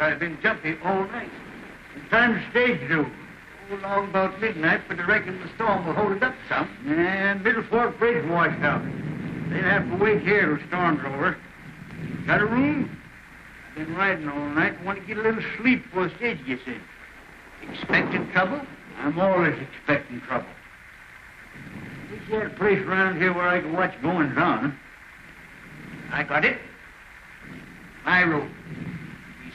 I've been jumpy all night. The time's stage due. Along about midnight, but I reckon the storm will hold it up some. And Middle Fork Bridge washed out. They'll have to wait here till the storm's over. Got a room? I've been riding all night. Want to get a little sleep before the stage gets in. Expecting trouble? I'm always expecting trouble. There's got a place around here where I can watch goings on. I got it. My room.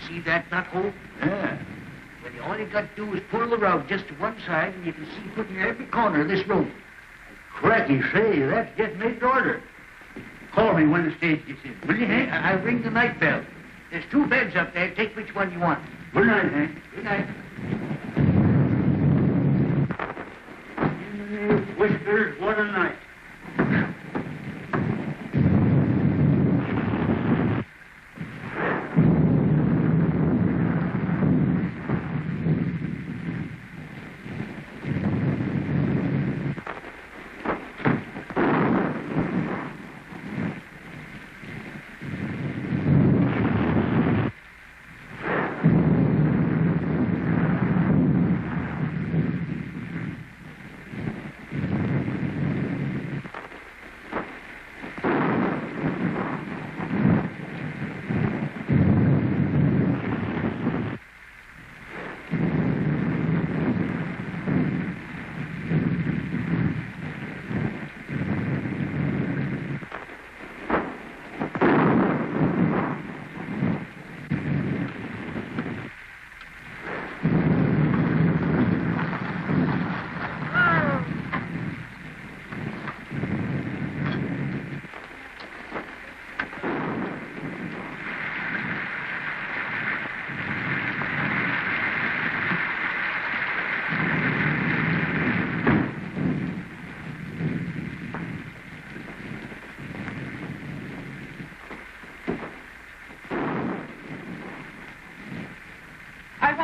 See that nut hole? Yeah. Well, all you got to do is pull the rug just to one side, and you can see put in every corner of this room. Cracky, say, that's just made to order. Call me when the stage gets in. Will you, Hank? I'll ring the night bell. There's 2 beds up there. Take which one you want. Good night, Hank. Good night. Whiskers, what a night.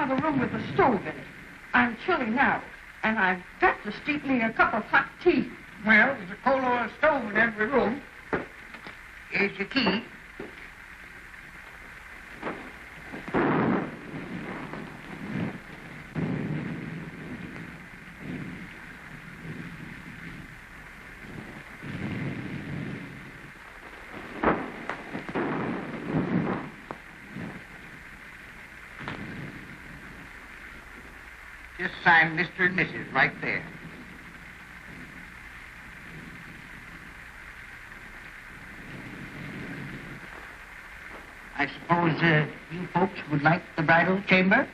A room with a stove in it. I'm chilly now, and I've got to steep me a cup of hot tea. Well, there's a coal oil stove in every room. Here's your key. Just sign Mr. and Mrs. right there. I suppose you folks would like the bridal chamber?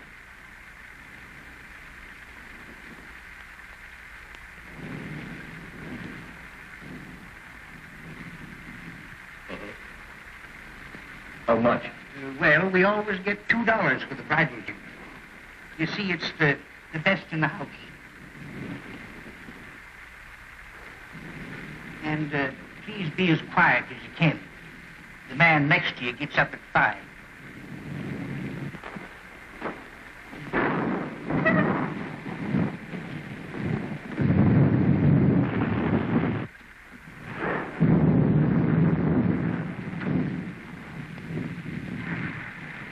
How much? Well, we always get $2 for the bridal gift. You see, it's the best in the house. And please be as quiet as you can. The man next to you gets up at 5.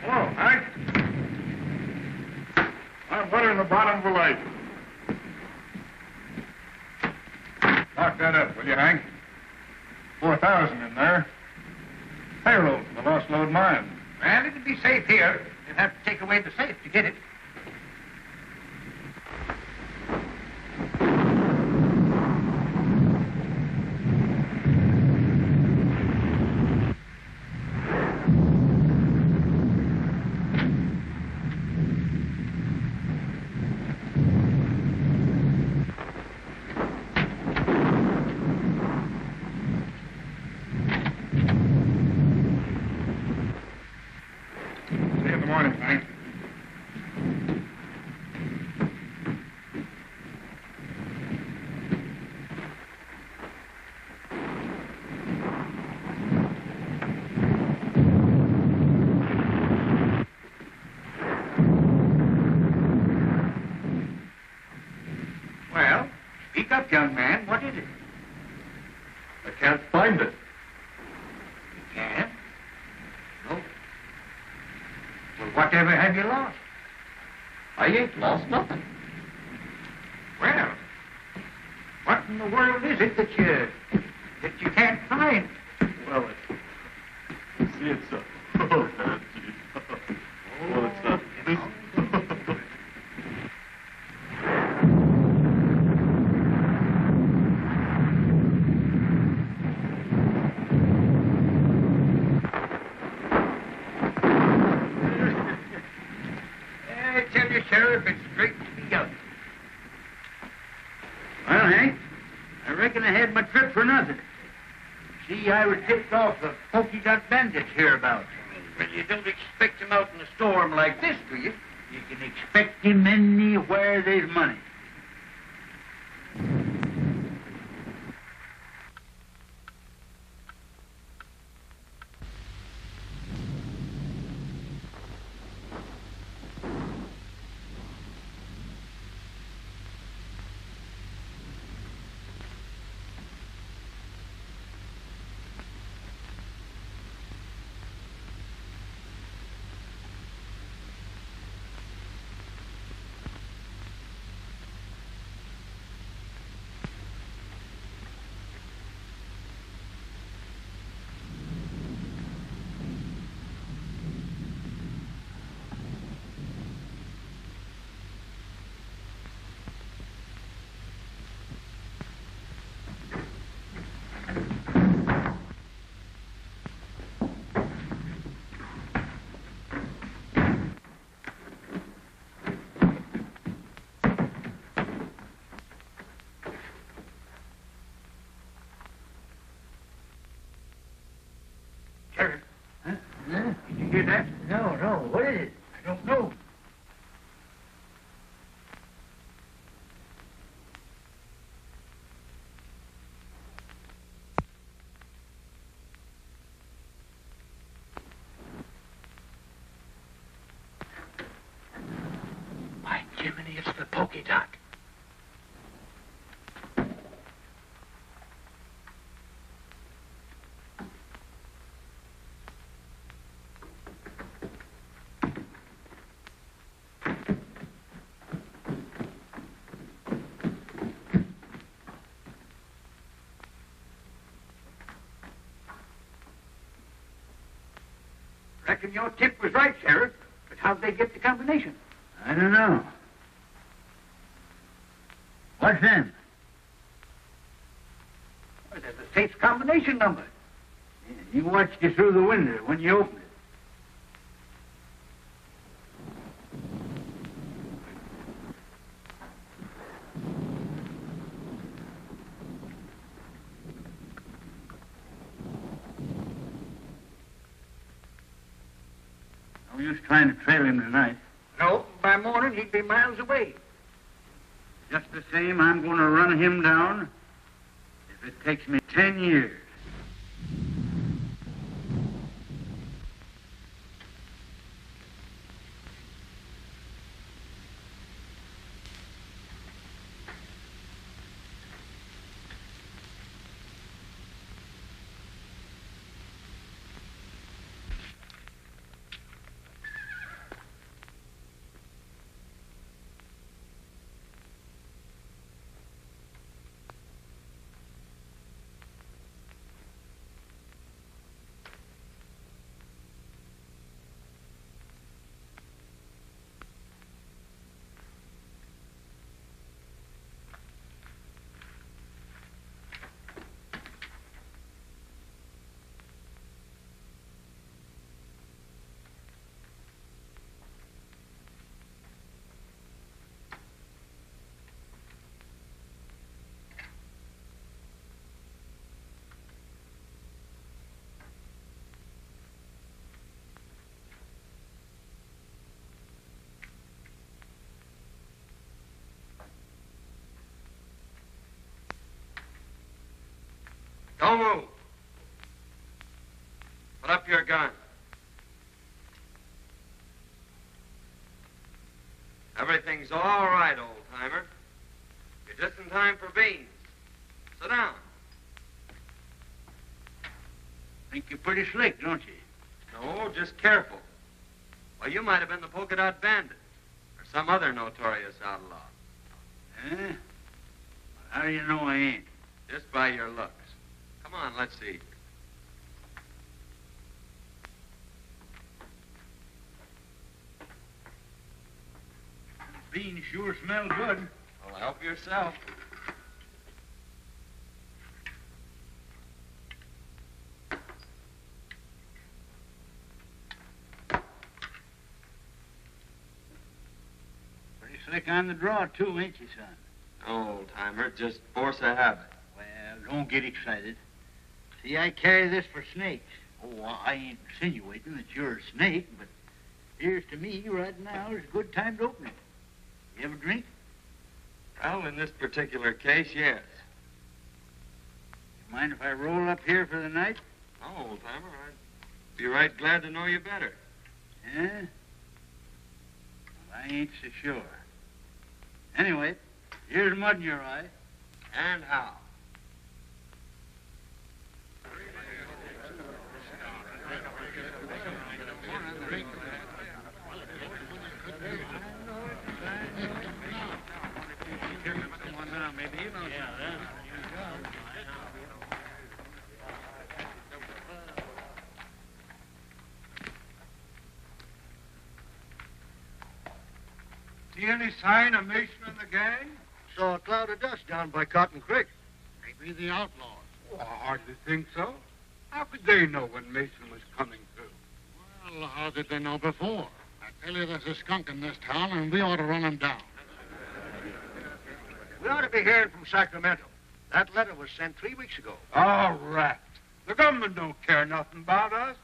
Hello, Hank. I'm butter in the bottom of the lake. Lock that up, will you, Hank? 4,000 in there. Payroll for the lost load mine. Well, it'll be safe here. You'll have to take away the safe to get it. See you in the morning, Hank. Well, speak up, young man. What is it? I can't find it. You can't? No. Well, whatever have you lost? I ain't lost nothing. Well, what in the world is it that you can't find? Well, see, it's a... Oh, man, gee. Well, it's not this... I tell you, Sheriff, it's straight to the young. Well, Hank, I reckon I had my trip for nothing. See, I was tipped off the Polka Dot Bandits hereabouts. Well, you don't expect him out in a storm like this, do you? You can expect him anywhere there's money. Sheriff, huh? Did you hear that? No. What is it? I don't know. By Jiminy, it's the Polka Dot. Reckon your tip was right, Sheriff. But how'd they get the combination? I don't know. What's them? Well, there's a safe combination number. You watched it through the window when you opened it. trying to trail him tonight. No, by morning he'd be miles away. Just the same, I'm going to run him down if it takes me 10 years. Don't move. Put up your gun. Everything's all right, old-timer. You're just in time for beans. Sit down. Think you're pretty slick, don't you? No, just careful. Well, you might have been the Polka Dot Bandit or some other notorious outlaw. Eh? How do you know I ain't? Just by your looks. Come on, let's see. Beans sure smell good. Well, help yourself. Pretty slick on the draw, too, ain't you, son? Old-timer, just force of habit. Well, don't get excited. See, I carry this for snakes. Oh, I ain't insinuating that you're a snake, but here's to me right now is a good time to open it. You have a drink? Well, in this particular case, yes. You mind if I roll up here for the night? No, old-timer, I'd be right glad to know you better. Yeah? Well, I ain't so sure. Anyway, here's mud in your eye. And how? See any sign of Mason and the gang? Saw a cloud of dust down by Cotton Creek. Maybe the outlaws. Oh, I hardly think so. How could they know when Mason was coming through? Well, how did they know before? I tell you, there's a skunk in this town, and we ought to run him down. We ought to be hearing from Sacramento. That letter was sent 3 weeks ago. All right. The government don't care nothing about us.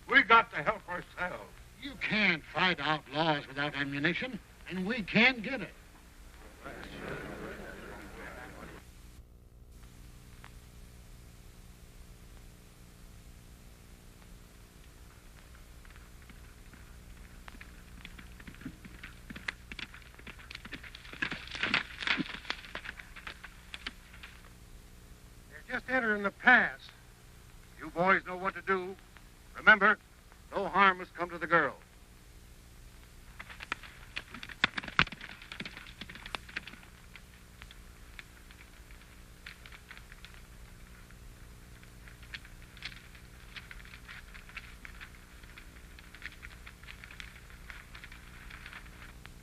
We got to help ourselves. You can't fight outlaws without ammunition, and we can't get it. Just entering the pass. You boys know what to do. Remember, no harm has come to the girl.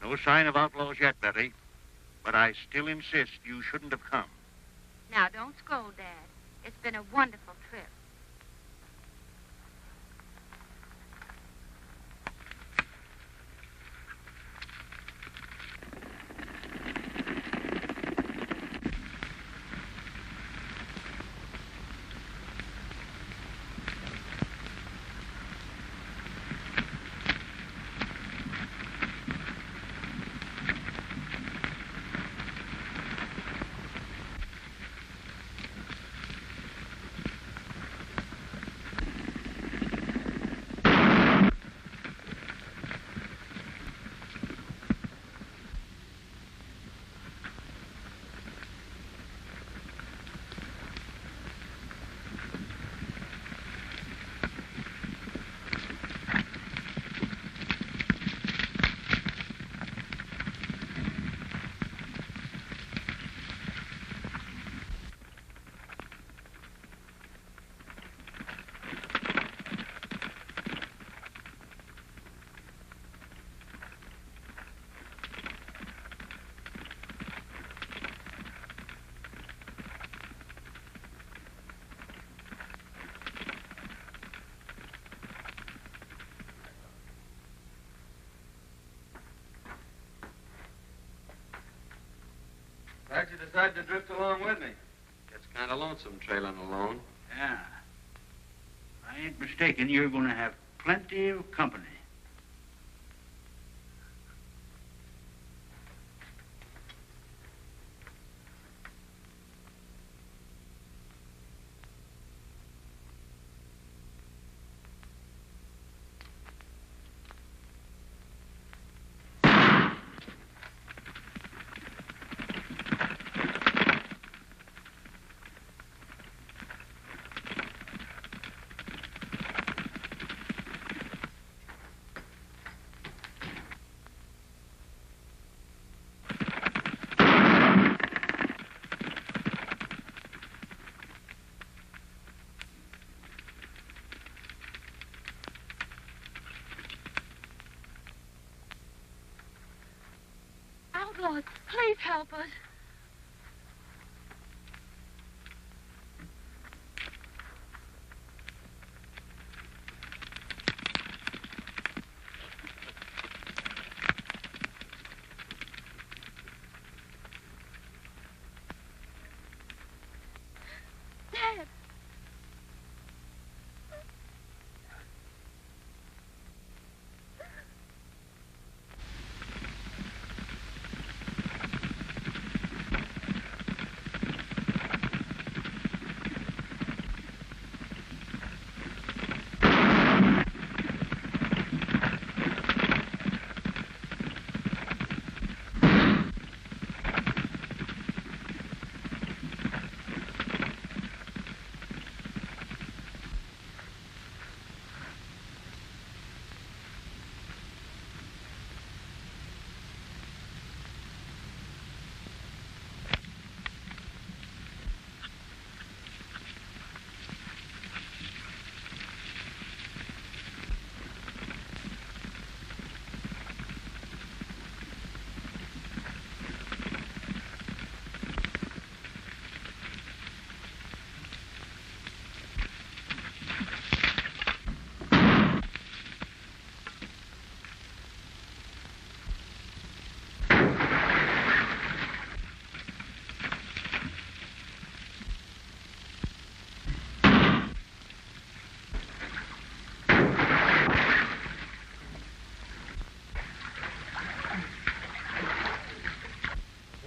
No sign of outlaws yet, Betty. But I still insist you shouldn't have come. Now, don't scold, Dad. It's been a wonderful trip. decided to drift along with me. Gets kind of lonesome trailing alone. Yeah. I ain't mistaken. You're going to have plenty of company. Outlaws, please help us. Dad.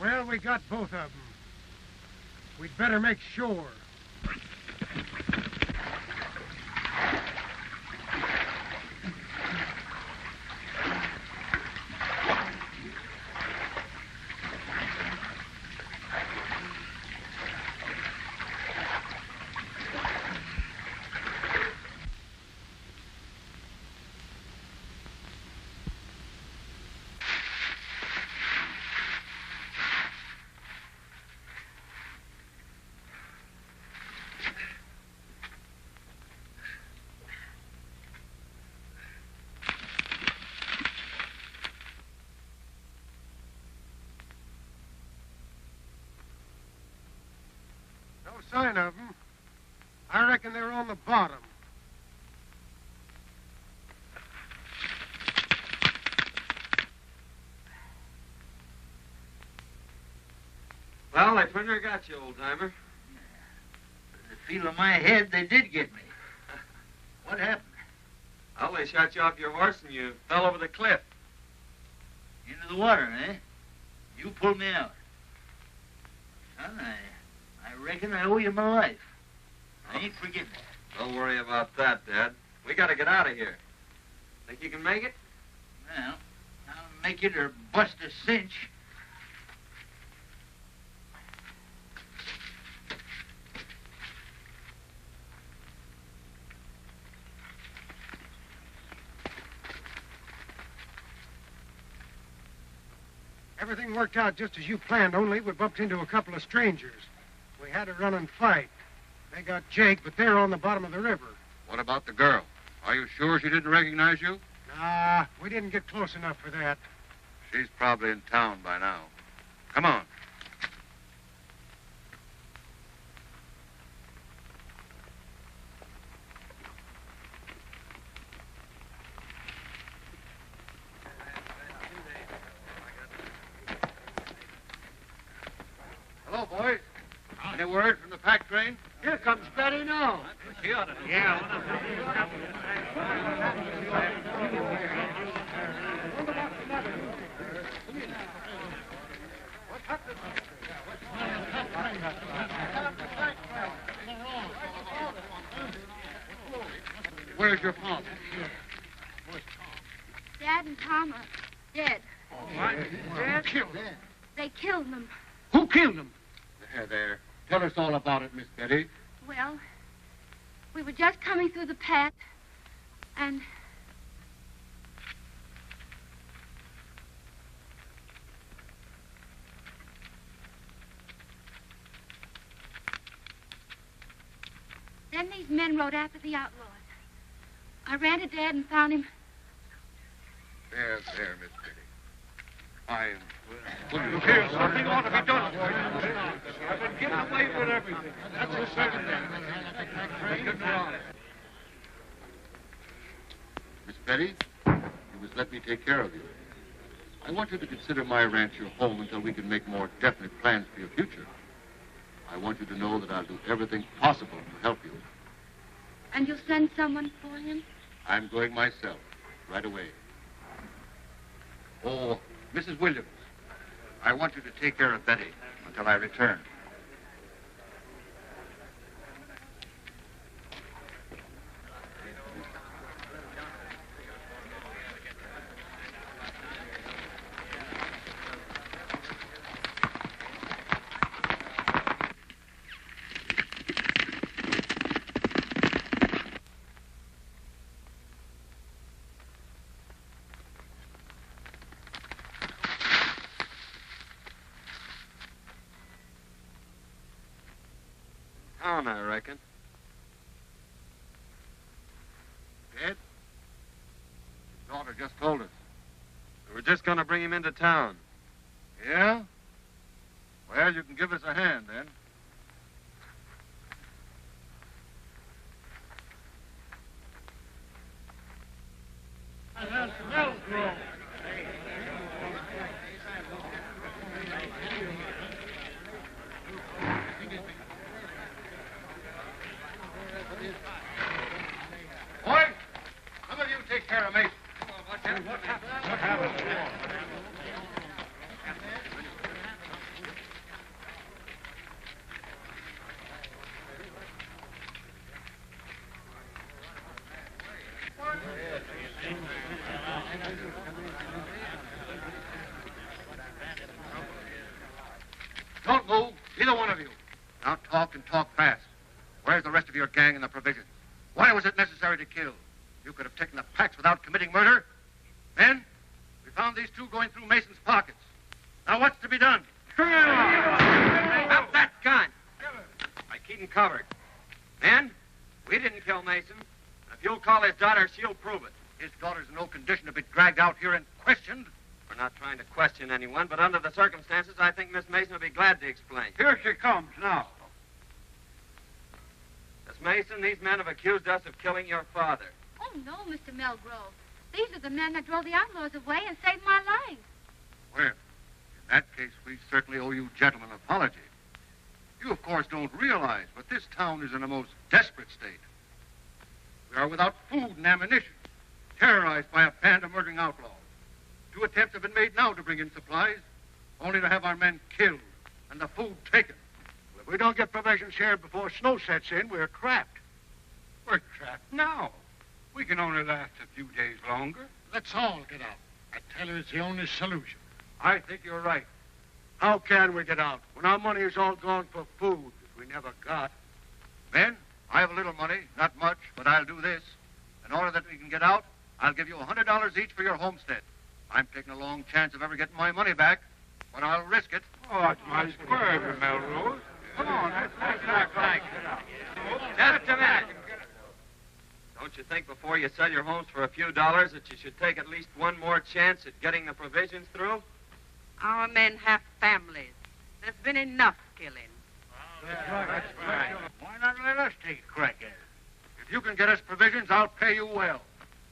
Well, we got both of them. We'd better make sure. No sign of them. I reckon they're on the bottom. Well, they pretty near got you, old-timer. The feel of my head, they did get me. What happened? Well, they shot you off your horse and you fell over the cliff. Into the water, eh? You pulled me out. Son, I reckon I owe you my life. I ain't forgetting that. Don't worry about that, Dad. We gotta get out of here. Think you can make it? Well, I'll make it or bust a cinch. Everything worked out just as you planned, only we bumped into a couple of strangers. We had to run and fight. They got Jake, but they're on the bottom of the river. What about the girl? Are you sure she didn't recognize you? Nah, we didn't get close enough for that. She's probably in town by now. Come on. Hello, boys. Any word from the pack train? Here comes Betty now. Where's your father? Dad and Tom are dead. Dad? They killed them. Who killed him? There. Tell us all about it, Miss Betty. Well, we were just coming through the path, and then these men rode after the outlaws. I ran to Dad and found him. There, Miss Betty. I am... Look here, something ought to be done. I've been getting away with everything. That's the second thing. Miss Betty, you must let me take care of you. I want you to consider my ranch your home until we can make more definite plans for your future. I want you to know that I'll do everything possible to help you. And you'll send someone for him? I'm going myself, right away. Oh, Mrs. Williams, I want you to take care of Betty until I return. I reckon. Ed? His daughter just told us. We were just going to bring him into town. Yeah? Well, you can give us a hand, then. Boy, some of you take care of Mason. What happened? Don't move, either one of you. Now talk and talk fast. Where's the rest of your gang and the provisions? Why was it necessary to kill? You could have taken the packs without committing murder. Men, we found these two going through Mason's pockets. Now what's to be done? Have that gun! I keep him covered. Men, we didn't kill Mason. If you'll call his daughter, she'll prove it. His daughter's in no condition to be dragged out here and questioned. We're not trying to question anyone, but under the circumstances, I think Miss Mason will be glad to explain. Here she comes now. Miss Mason, these men have accused us of killing your father. Oh, no, Mr. Melgrove. These are the men that drove the outlaws away and saved my life. Well, in that case, we certainly owe you gentlemen an apology. You, of course, don't realize, but this town is in a most desperate state. We are without food and ammunition, terrorized by a band of murdering outlaws. 2 attempts have been made now to bring in supplies, only to have our men killed and the food taken. If we don't get provisions here before snow sets in, we're trapped. We're trapped now. We can only last a few days longer. Let's all get out. I tell you, it's the only solution. I think you're right. How can we get out when our money is all gone for food that we never got? Men, I have a little money, not much, but I'll do this. In order that we can get out, I'll give you $100 each for your homestead. I'm taking a long chance of ever getting my money back, but I'll risk it. Oh, that's my square, Melrose. Come on, that's right. Just a minute. Don't you think before you sell your homes for a few dollars that you should take at least one more chance at getting the provisions through? Our men have families. There's been enough killing. That's right. Why not let us take a crack at it? If you can get us provisions, I'll pay you well.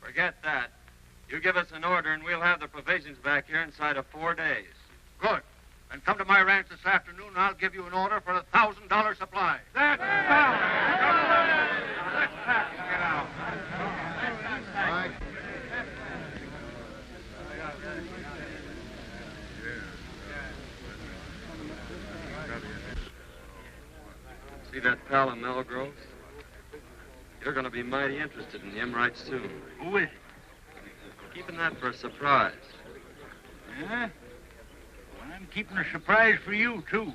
Forget that. You give us an order and we'll have the provisions back here inside of 4 days. Good. Then come to my ranch this afternoon, and I'll give you an order for a $1,000 supply. That's fine. Let's pack and get out. Right. See that pal of Melgrove's? You're going to be mighty interested in him right soon. Who is it? Keeping that for a surprise. Yeah? Well, I'm keeping a surprise for you, too.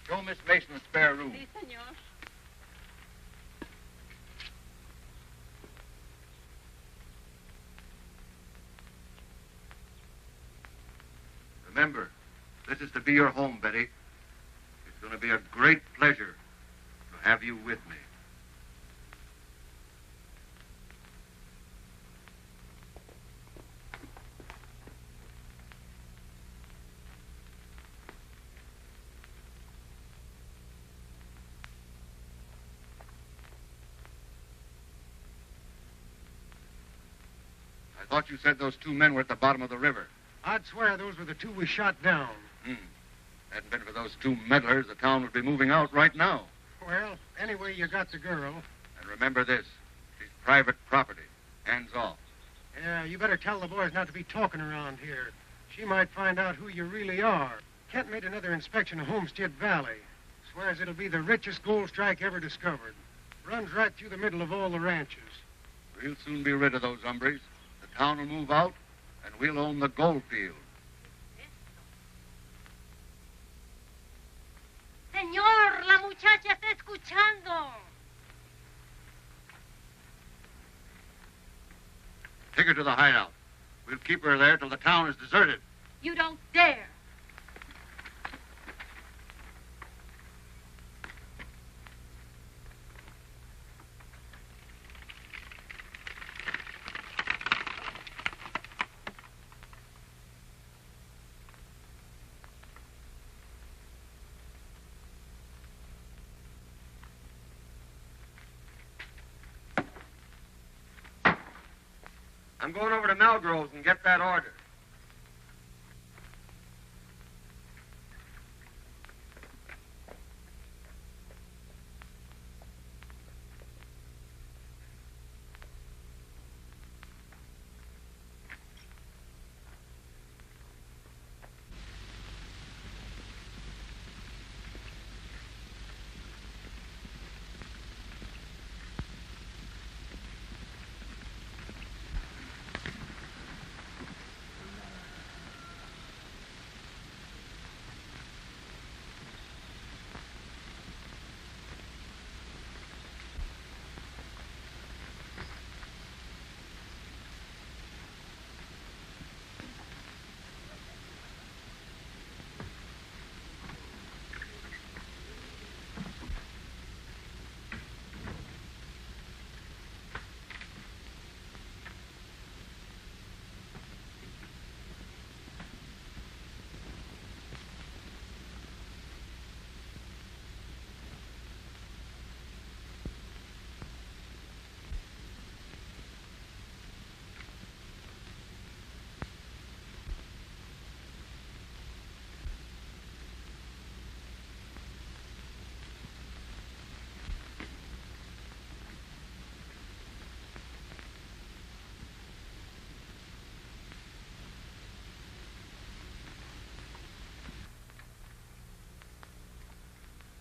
Show Miss Mason a spare room. Sí, señor. Remember, this is to be your home, Betty. It's going to be a great pleasure to have you with me. I thought you said those two men were at the bottom of the river. I'd swear those were the two we shot down. Hadn't been for those two meddlers, the town would be moving out right now. Well, anyway, you got the girl. And remember this, she's private property. Hands off. Yeah, you better tell the boys not to be talking around here. She might find out who you really are. Kent made another inspection of Homestead Valley. Swears it'll be the richest gold strike ever discovered. Runs right through the middle of all the ranches. We'll soon be rid of those hombres. The town will move out, and we'll own the gold field. Señor, la muchacha está escuchando. Take her to the hideout. We'll keep her there till the town is deserted. You don't dare. I'm going over to Melgrove's and get that order.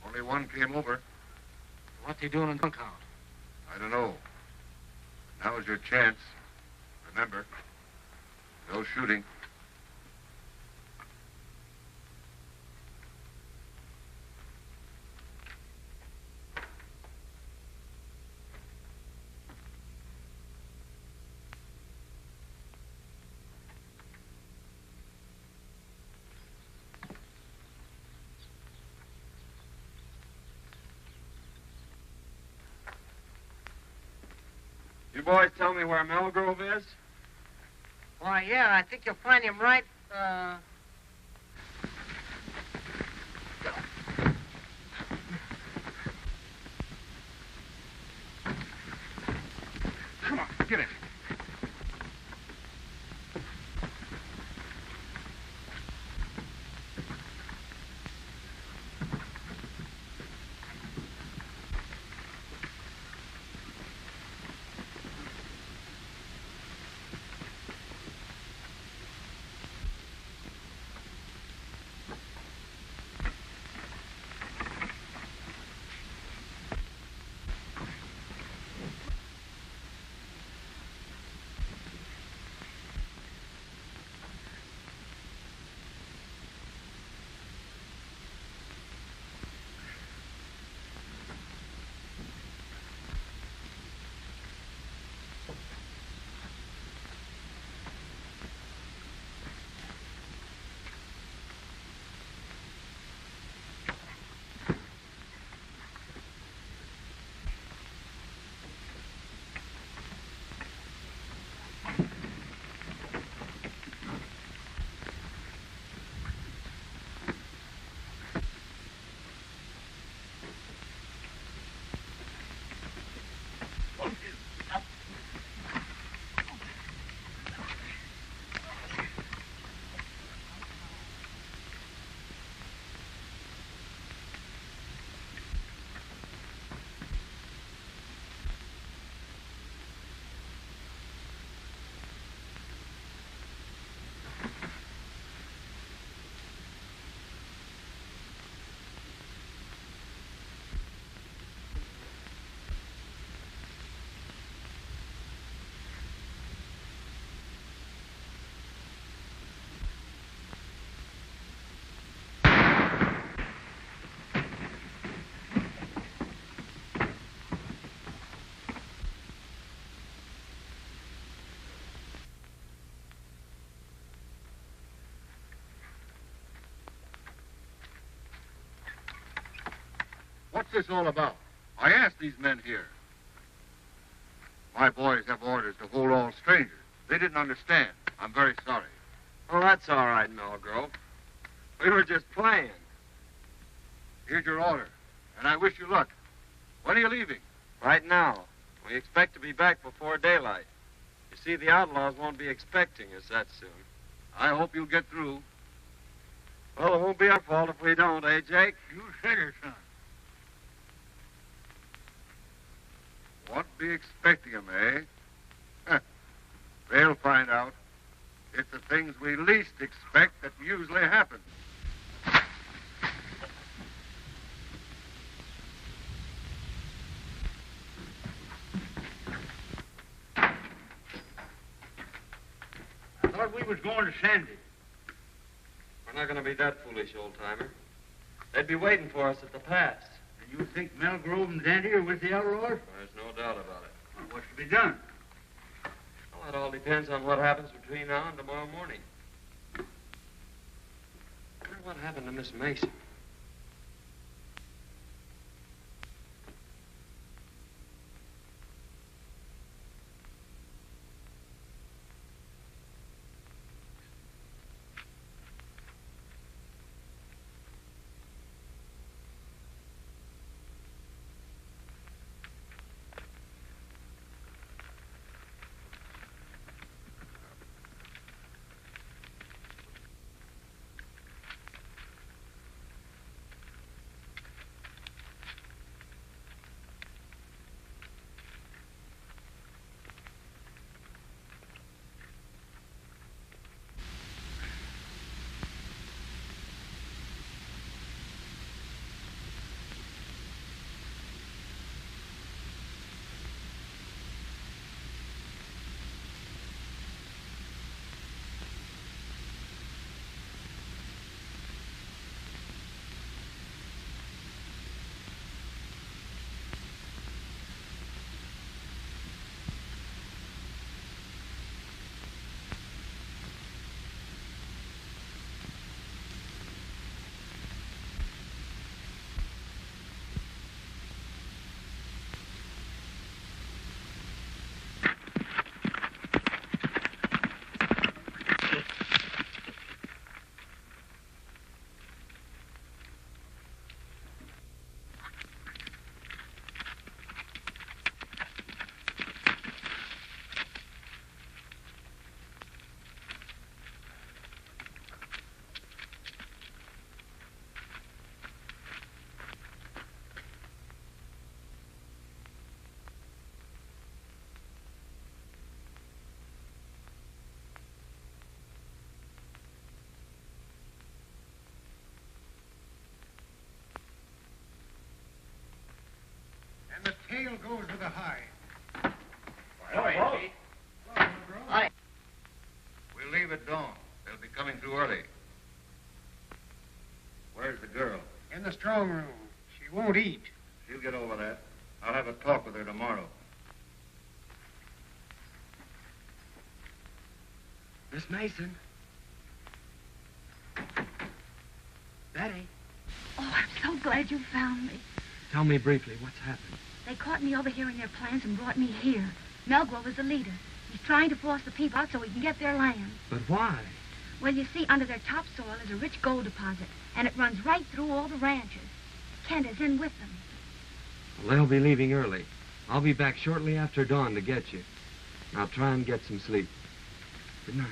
Only one came over. What's he doing in bunkhouse? I don't know. Now is your chance. Remember, no shooting. You boys tell me where Melgrove is? Why, yeah, I think you'll find him right, Come on, get in. What's this all about? I asked these men here. My boys have orders to hold all strangers. They didn't understand. I'm very sorry. Oh, that's all right, Melgrove. We were just playing. Here's your order, and I wish you luck. When are you leaving? Right now. We expect to be back before daylight. You see, the outlaws won't be expecting us that soon. I hope you'll get through. Well, it won't be our fault if we don't, eh, Jake? You said it, son. Won't be expecting 'em, eh? Huh. They'll find out. It's the things we least expect that usually happen. I thought we was going to Sandy. We're not going to be that foolish, old-timer. They'd be waiting for us at the pass. And you think Melgrove and Sandy are with the outlaws? There's no doubt about it. Well, what's to be done? Well, it all depends on what happens between now and tomorrow morning. I wonder what happened to Miss Mason. the strong room. She won't eat. She'll get over that. I'll have a talk with her tomorrow. Miss Mason. Betty. Oh, I'm so glad you found me. Tell me briefly what's happened. They caught me overhearing their plans and brought me here. Melgrove is the leader. He's trying to force the people out so he can get their land. But why? Well, you see, under their topsoil is a rich gold deposit, and it runs right through all the ranches. Kent is in with them. Well, they'll be leaving early. I'll be back shortly after dawn to get you. I'll try and get some sleep. Good night.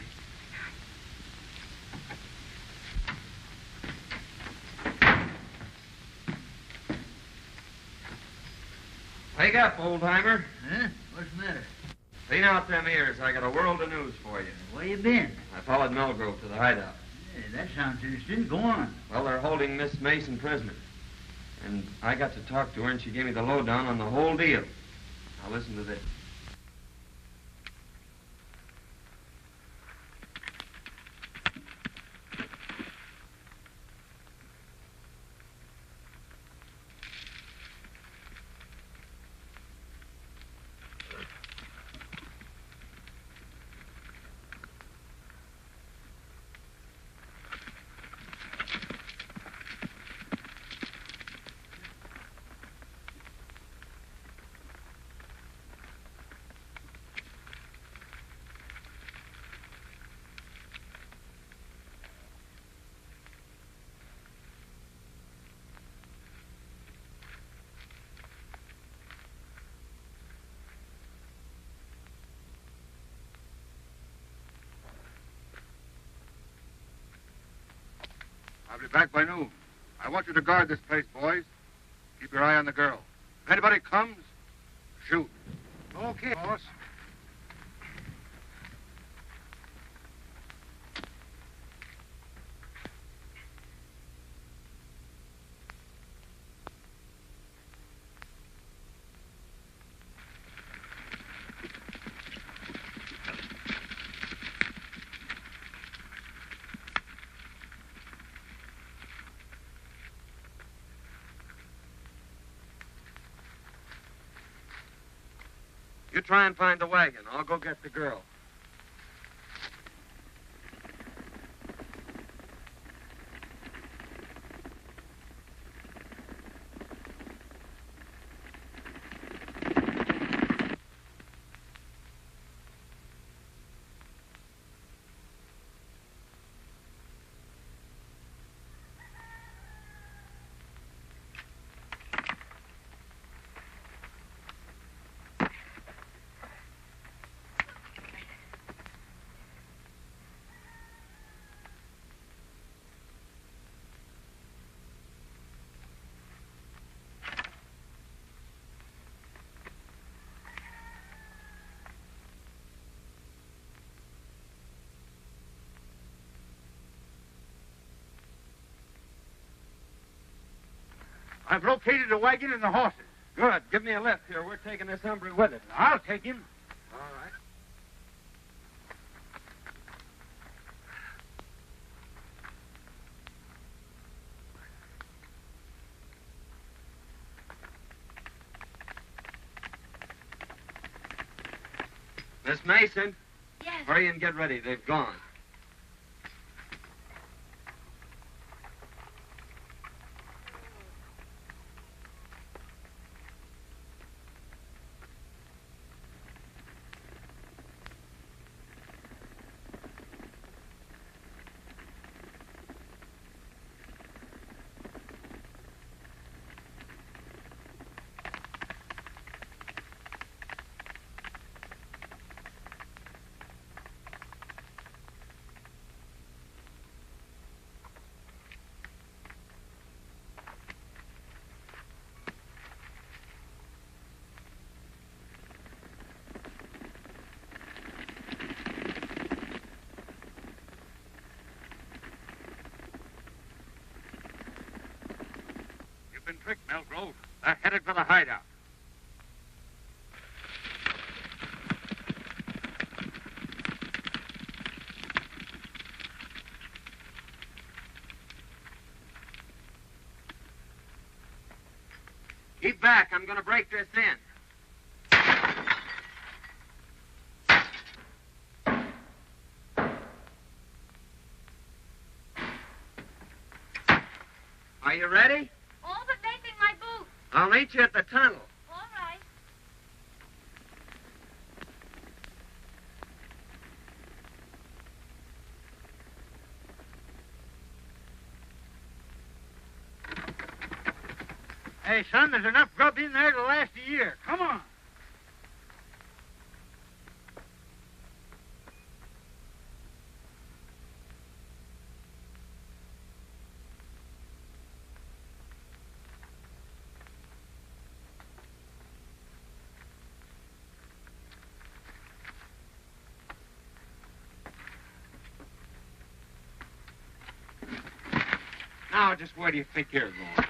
Wake up, old-timer. Huh? What's the matter? Clean out them ears. I got a world of news for you. Where you been? I followed Melgrove to the hideout. Hey, that sounds interesting. Go on. Well, they're holding Miss Mason prisoner. And I got to talk to her, and she gave me the lowdown on the whole deal. Now, listen to this. I'll be back by noon. I want you to guard this place, boys. Keep your eye on the girl. If anybody comes, shoot. Okay, boss. You try and find the wagon. I'll go get the girl. I've located the wagon and the horses. Good. Give me a lift here. We're taking this hombre with us. I'll take him. All right. Miss Mason? Yes. Hurry and get ready. They've gone. You've been tricked, Melgrove. They're headed for the hideout. Keep back. I'm going to break this in. Are you ready? All but making my boots. I'll meet you at the tunnel. All right. Hey, son, there's enough grub in there to last a year. Come on. Now, just where do you think you're going?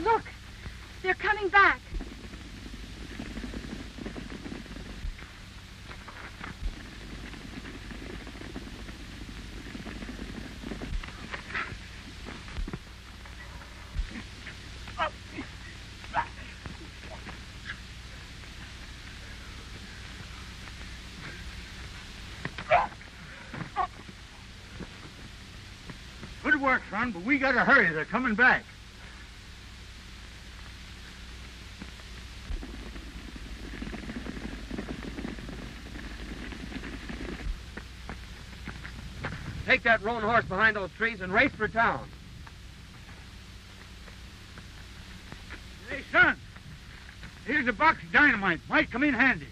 Look, they're coming back. Good work, son, but we gotta hurry. They're coming back. Take that roan horse behind those trees and race for town. Hey, son, here's a box of dynamite. Might come in handy.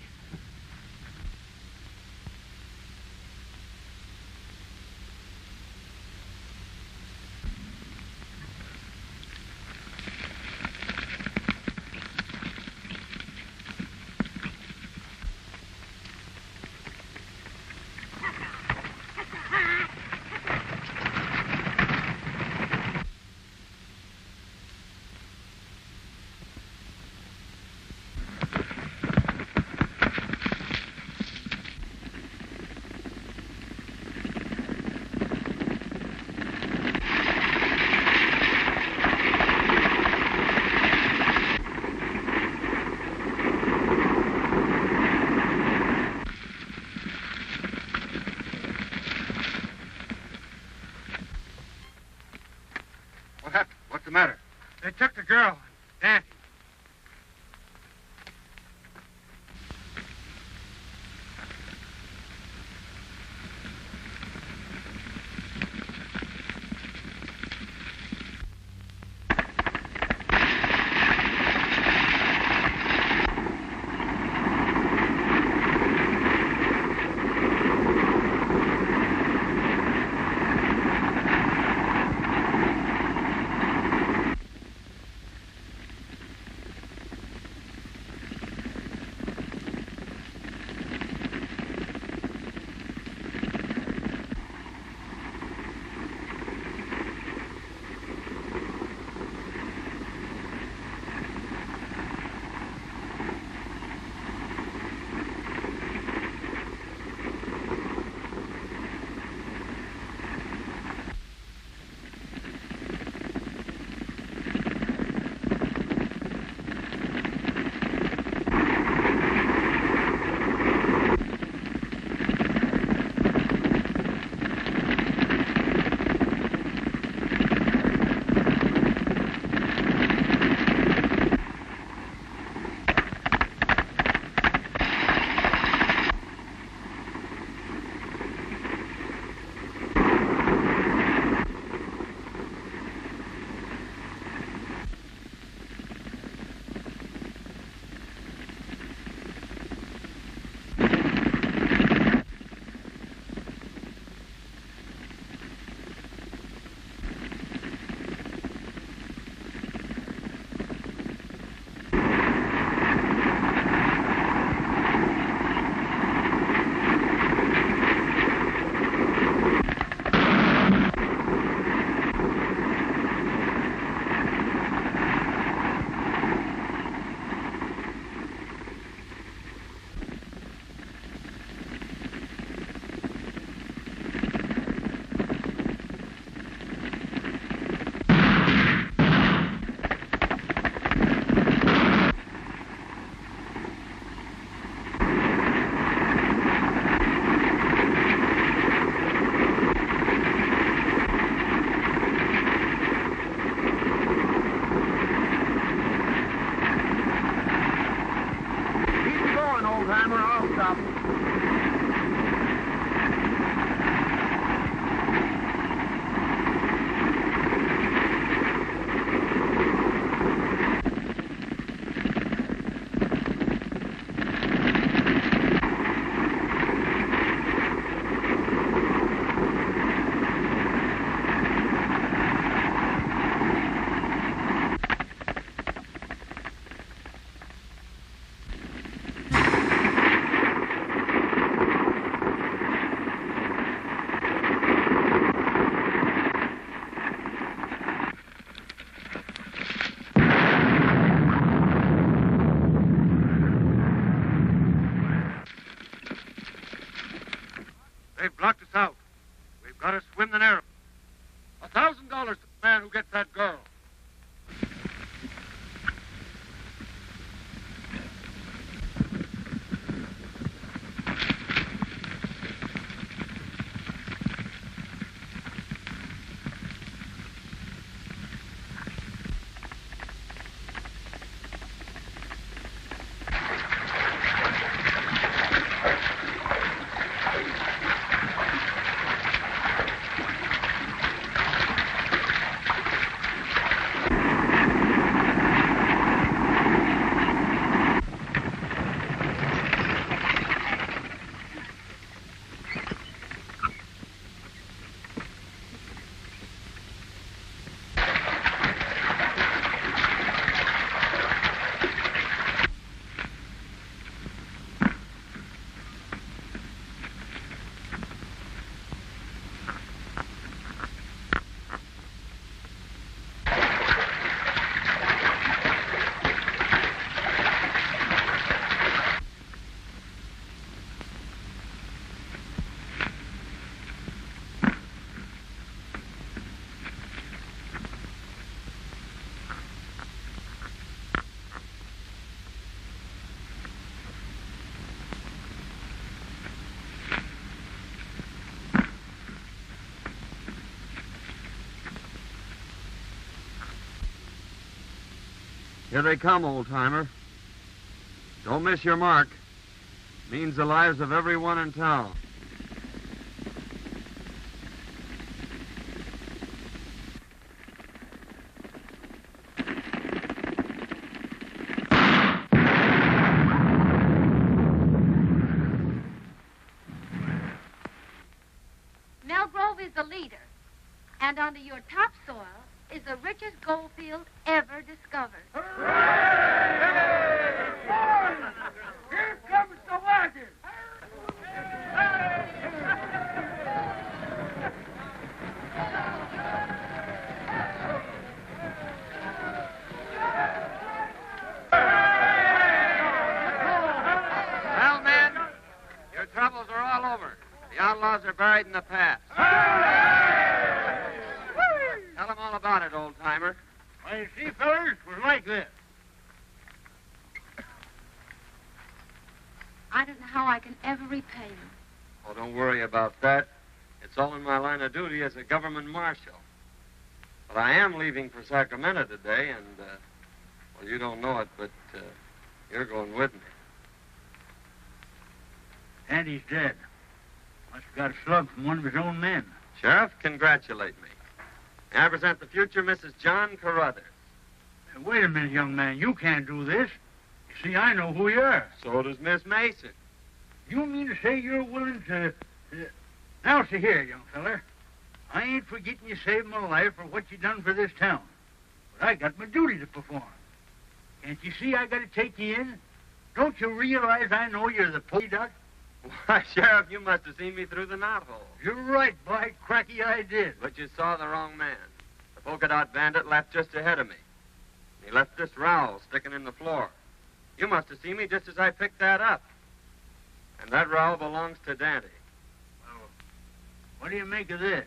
What happened? What's the matter? They took the girl, Dante. that girl. Here they come, old-timer. Don't miss your mark. Means the lives of everyone in town. Melgrove is the leader, and under your topsoil is the richest gold field ever discovered. Here comes the wagon. Well, men, your troubles are all over. The outlaws are buried in the past. Tell them all about it, old-timer. Well, you see, fellers, it was like this. I don't know how I can ever repay you. Oh, don't worry about that. It's all in my line of duty as a government marshal. But I am leaving for Sacramento today, and, well, you don't know it, but you're going with me. Andy's dead. Must have got a slug from one of his own men. Sheriff, congratulate me. May I present the future Mrs. John Carruthers. Wait a minute, young man. You can't do this. You see, I know who you are. So does Miss Mason. You mean to say you're willing to... Now, see here, young feller. I ain't forgetting you saved my life for what you done for this town. But I got my duty to perform. Can't you see I got to take you in? Don't you realize I know you're the Polka Dot? Why, Sheriff, you must have seen me through the knothole. You're right, by cracky, I did. But you saw the wrong man. The Polka Dot Bandit left just ahead of me. He left this rowel sticking in the floor. You must have seen me just as I picked that up. And that rowel belongs to Dante. Well, what do you make of this?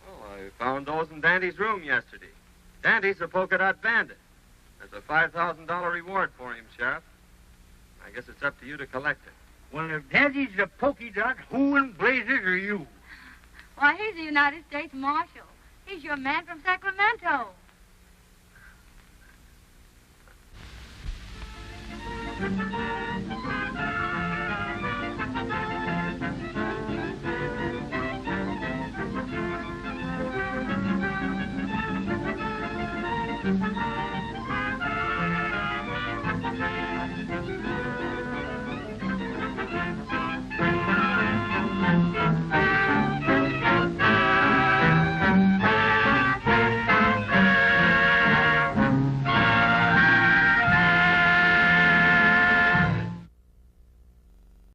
Well, I found those in Dante's room yesterday. Dante's a Polka Dot Bandit. There's a $5,000 reward for him, Sheriff. I guess it's up to you to collect it. Well, if Daddy's a Polka Dot, who in blazes are you? Why, he's the United States Marshal. He's your man from Sacramento.